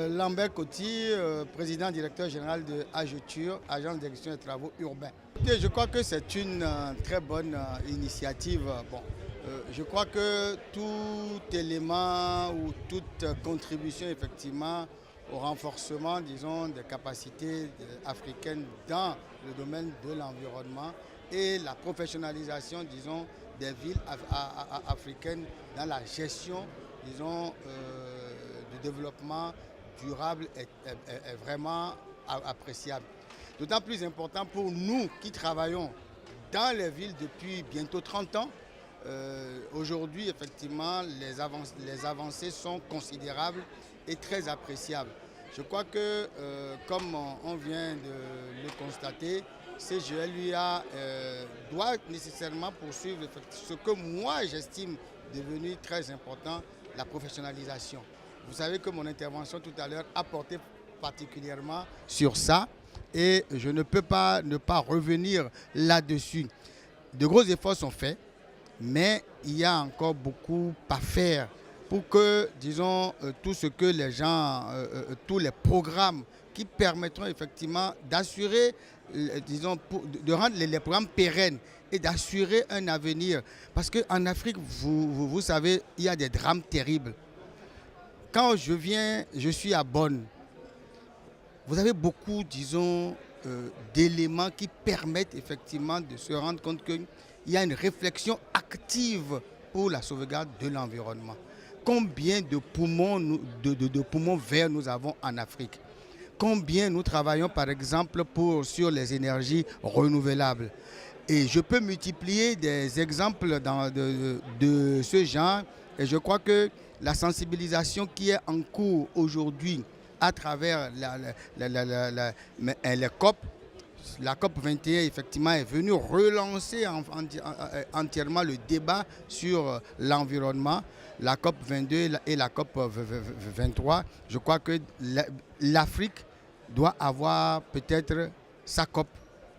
Lambert Coty, président directeur général de AGETUR, Agence d'exécution des travaux urbains. Et je crois que c'est une très bonne initiative. Je crois que tout élément ou toute contribution effectivement au renforcement, disons, des capacités africaines dans le domaine de l'environnement et la professionnalisation, disons, des villes africaines dans la gestion, disons, du développement durable est vraiment appréciable. D'autant plus important pour nous qui travaillons dans les villes depuis bientôt 30 ans. Aujourd'hui, effectivement, les avancées sont considérables et très appréciables. Je crois que, comme on vient de le constater, CGLUA doit nécessairement poursuivre ce que moi j'estime devenu très important, la professionnalisation. Vous savez que mon intervention tout à l'heure a porté particulièrement sur ça et je ne peux pas ne pas revenir là-dessus. De gros efforts sont faits, mais il y a encore beaucoup à faire pour que, disons, tout ce que les gens, tous les programmes qui permettront effectivement d'assurer, disons, de rendre les programmes pérennes et d'assurer un avenir. Parce qu'en Afrique, vous savez, il y a des drames terribles. Quand je suis à Bonn, vous avez beaucoup, disons, d'éléments qui permettent effectivement de se rendre compte qu'il y a une réflexion active pour la sauvegarde de l'environnement. Combien de poumons, de poumons verts nous avons en Afrique? Combien nous travaillons par exemple sur les énergies renouvelables? Et je peux multiplier des exemples de ce genre. Et je crois que la sensibilisation qui est en cours aujourd'hui à travers les COP, la COP 21 effectivement est venue relancer entièrement le débat sur l'environnement. La COP 22 et la COP 23, je crois que l'Afrique doit avoir peut-être sa COP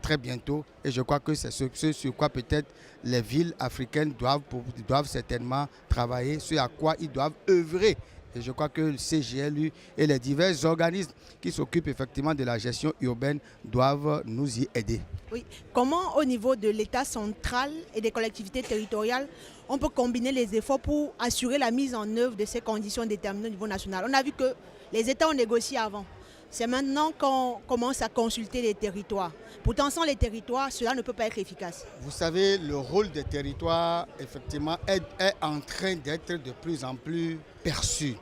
très bientôt. Et je crois que c'est ce sur quoi peut-être les villes africaines doivent certainement travailler, ce à quoi ils doivent œuvrer. Et je crois que le CGLU et les divers organismes qui s'occupent effectivement de la gestion urbaine doivent nous y aider. Oui. Comment au niveau de l'État central et des collectivités territoriales, on peut combiner les efforts pour assurer la mise en œuvre de ces conditions déterminées au niveau national? On a vu que les États ont négocié avant. C'est maintenant qu'on commence à consulter les territoires. Pourtant, sans les territoires, cela ne peut pas être efficace. Vous savez, le rôle des territoires, effectivement, est en train d'être de plus en plus perçu.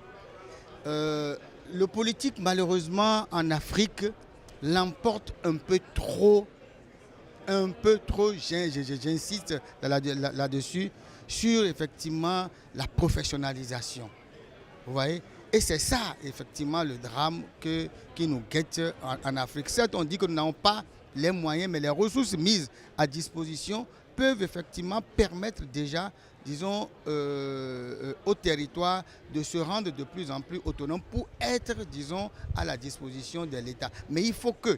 Le politique, malheureusement, en Afrique, l'emporte un peu trop, j'insiste là-dessus, sur, effectivement, la professionnalisation. Vous voyez? Et c'est ça, effectivement, le drame qui nous guette en Afrique. Certes, on dit que nous n'avons pas les moyens, mais les ressources mises à disposition peuvent effectivement permettre déjà, disons, au territoire de se rendre de plus en plus autonome pour être, disons, à la disposition de l'État. Mais il faut que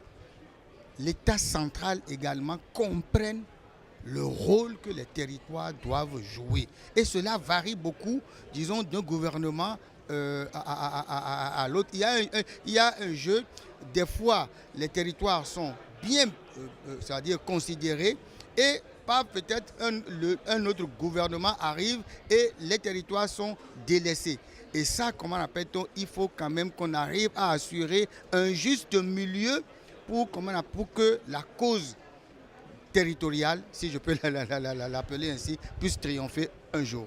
l'État central également comprenne le rôle que les territoires doivent jouer. Et cela varie beaucoup, disons, d'un gouvernement à l'autre. Il y a un jeu. Des fois, les territoires sont bien, c'est-à-dire considérés, et pas peut-être un autre gouvernement arrive et les territoires sont délaissés. Et ça, comment appelle-t-on? Il faut quand même qu'on arrive à assurer un juste milieu pour que la cause territoriale, si je peux l'appeler ainsi, puisse triompher un jour.